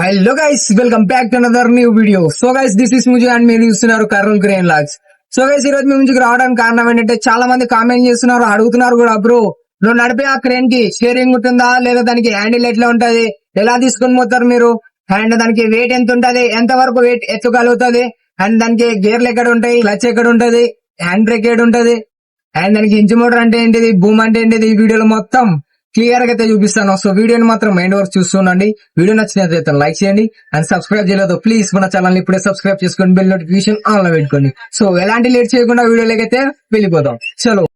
Hello guys, welcome back to another new video. So guys, this is ముజే and మీరు చూస్తున్నారు Kurnool crane logs. So guys, ఈ రోజు మీ ముందుకు రావడానికి కారణం ఏంటంటే చాలా మంది కామెంట్ చేస్తున్నారు, అడుగుతున్నారు కూడా, బ్రో నువ్వు నడిపే ఆ క్రేన్ కి స్టీరింగ్ ఉంటుందా లేదా దానికి హ్యాండిల్ ఎట్లా ఉంటది, ఎలా తీసుకొని పోతారు మీరు, అండ్ దానికి వెయిట్ ఎంత ఉంటది, ఎంత వరకు వెయిట్ ఎత్తగలుగుతుంది, అండ్ దానికి గేర్లు ఎక్కడ ఉంటాయి, క్లచ్ ఎక్కడ ఉంటది, హ్యాండ్ బ్రేక్ ఎక్కడ ఉంటది, అండ్ దానికి ఇంజిన్ మోటార్ అంటే ఏంటిది, బూమ్ అంటే ఏంటిది, ఈ వీడియోలో మొత్తం క్లియర్ గా అయితే చూపిస్తాను. సో వీడియోని మాత్రం మైండ్ వరకు చూస్తుండండి. వీడియో నచ్చినట్లయితే లైక్ చేయండి అండ్ సబ్స్క్రైబ్ చేయలేదు ప్లీజ్ మన ఛానల్ ఇప్పుడే సబ్స్క్రైబ్ చేసుకోండి, బెల్ నోటిఫికేషన్ ఆన్ లో పెట్టుకోండి. సో ఎలాంటి లేట్ చేయకుండా వీడియోలోకి అయితే వెళ్ళిపోదాం. చలో.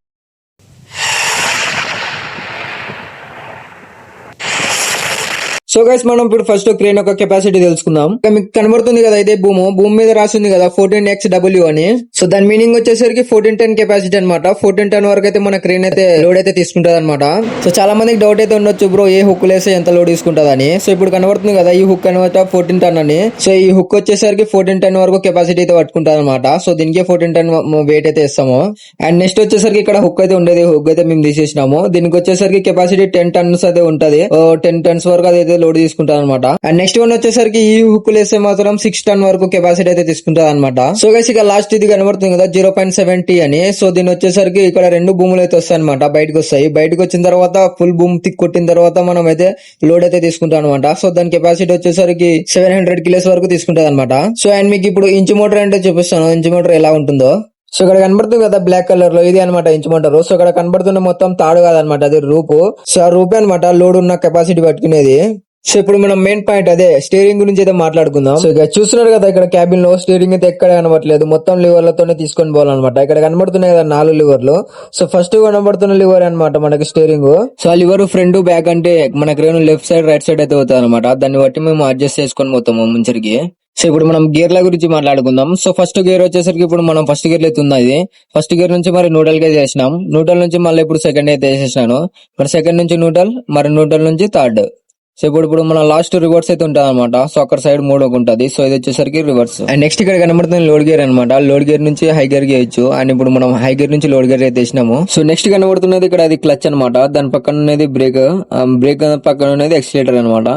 సో గైస్, మనం ఇప్పుడు ఫస్ట్ క్రేన్ యొక్క కెపాసిటీ తెలుసుకుందాం. మీకు కనబడుతుంది కదా, ఇదే భూమి మీద రాసింది కదా 14XW అని. సో దాని మీనింగ్ వచ్చేసరికి 14 ton కెపాసిటీ అనమాట. 14 ton వరకు అయితే మన క్రేన్ అయితే లోడ్ అయితే తీసుకుంటది అనమాట. సో చాలా మందికి డౌట్ అయితే ఉండొచ్చు, బ్రో ఏ హుక్ లేస్తే ఎంత లోడ్ తీసుకుంటది అని. సో ఇప్పుడు కనబడుతుంది కదా, ఈ హుక్ అనమాట 14 ton అని. సో ఈ హుక్ వచ్చేసరికి 14 ton వరకు కెపాసిటీ అయితే పట్టుకుంటది అనమాట. సో దీనికి 14 ton వెయిట్ అయితే ఇస్తాము. అండ్ నెక్స్ట్ వచ్చేసరికి ఇక్కడ హుక్ అయితే ఉండేది, హుక్ అయితే మేము తీసేసినాము. దీనికి వచ్చేసరికి కెపాసిటీ 10 tons అయితే ఉంటది. 10 tons వరకు అయితే లోడ్ తీసుకుంటారు అనమాట. అండ్ నెక్స్ట్ వన్ వచ్చేసరికి ఈ హుక్ లేస్తే మాత్రం 6 ton వరకు కెపాసిటీ అయితే తీసుకుంటారు అనమాట. సో గైస్, ఇక లాస్ట్ ఇది కనబడుతుంది కదా 0.70 అని. సో దీని వచ్చేసరికి ఇక్కడ 2 భూములు అయితే వస్తాయి అనమాట, బయటకు వస్తాయి. బయటకు వచ్చిన తర్వాత ఫుల్ భూమి తిక్ కొట్టిన తర్వాత మనం అయితే లోడ్ అయితే తీసుకుంటాం అనమాట. సో దాని కెపాసిటీ వచ్చేసరికి 700 kilos వరకు తీసుకుంటది అనమాట. సో అండ్ మీకు ఇప్పుడు ఇంచు మోటార్ అంటే చూపిస్తాను, ఇంచు మోటార్ ఎలా ఉంటుందో. సో ఇక్కడ కనబడుతుంది కదా బ్లాక్ కలర్ లో, ఇది అనమాట ఇంచు మోటార్. సో ఇక్కడ కనబడుతున్న మొత్తం తాడు కాదనమాట, అది రూపు. సో ఆ రూపే అనమాట లోడ్ ఉన్న కెపాసిటీ పట్టుకునేది. సో ఇప్పుడు మనం మెయిన్ పాయింట్ అదే స్టీరింగ్ గురించి అయితే మాట్లాడుకుందాం. సో ఇక చూస్తున్నారు కదా, ఇక్కడ క్యాబిన్ లో స్టీరింగ్ అయితే ఎక్కడ కనబడలేదు, మొత్తం లివర్లతోనే తీసుకొని పోవాలన్నమాట. ఇక్కడ కనబడుతున్నాయి కదా 4 లివర్లు. సో ఫస్ట్ కనబడుతున్న లివర్ అనమాట మనకి స్టీరింగ్. సో ఆ లివర్ ఫ్రంట్ బ్యాక్ అంటే మన crane left side right side అయితే అవుతుంది అనమాట. దాన్ని బట్టి మేము అడ్జస్ట్ చేసుకొని పోతాము ముంచరికి. సో ఇప్పుడు మనం గేర్ల గురించి మాట్లాడుకుందాం. సో ఫస్ట్ గేర్ వచ్చేసరికి ఇప్పుడు మనం ఫస్ట్ గేర్ అయితే ఉన్నది. ఫస్ట్ గేర్ నుంచి మరి న్యూట్రల్ గా చేసినాం, న్యూట్రల్ నుంచి మళ్ళీ ఇప్పుడు సెకండ్ అయితే వేసేసినాను. మరి సెకండ్ నుంచి న్యూట్రల్, మరి న్యూట్రల్ నుంచి థర్డ్. సో ఇప్పుడు మన లాస్ట్ రివర్స్ అయితే ఉంటుంది అనమాట. సో అక్కడ సైడ్ 3 ఉంటుంది. సో ఇది వచ్చేసరికి రివర్స్. అండ్ నెక్స్ట్ ఇక్కడ కనబడుతుంది లోడ్ గేర్ అనమాట. లోడ్ గేర్ నుంచి హై గేర్ చేయొచ్చు. అండ్ ఇప్పుడు మనం హై గేర్ నుంచి లోడ్ గేర్ అయితే వేసినాము. సో నెక్స్ట్ కనబడుతున్నది ఇక్కడ అది క్లచ్ అనమాట. దాని పక్కన ఉన్నది బ్రేక్, బ్రేక్ పక్కన ఉన్నది ఎక్సిలేటర్ అనమాట.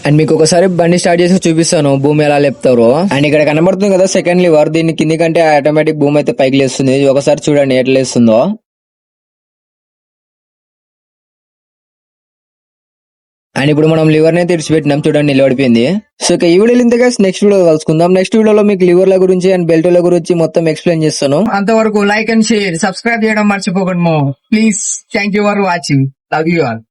అండ్ మీకు ఒకసారి బండి స్టార్ట్ చేసి చూపిస్తాను భూమి ఎలా లేపుతారో. అండ్ ఇక్కడ కనబడుతుంది కదా సెకండ్ లివర్, దీన్ని కింది కంటే ఆటోమేటిక్ భూమి అయితే పైకి లేస్తుంది. ఒకసారి చూడండి ఎట్లా లేస్తుందో. అండ్ ఇప్పుడు మనం లివర్ అయితే ఇడిచిపెట్టినాం, చూడండి నిలబడిపోయింది. సో ఇక ఈ వీడియో ఇంతగా నెక్స్ట్ వీడియో కలుసుకుందాం. నెక్స్ట్ వీడియోలో మీకు లివర్ల గురించి అండ్ బెల్ట్ల గురించి మొత్తం ఎక్స్ప్లెయిన్ చేస్తాను. అంతవరకు లైక్ అండ్ షేర్, సబ్స్క్రైబ్ చేయడం మర్చిపోకండి. Please, thank you for watching. Love you all.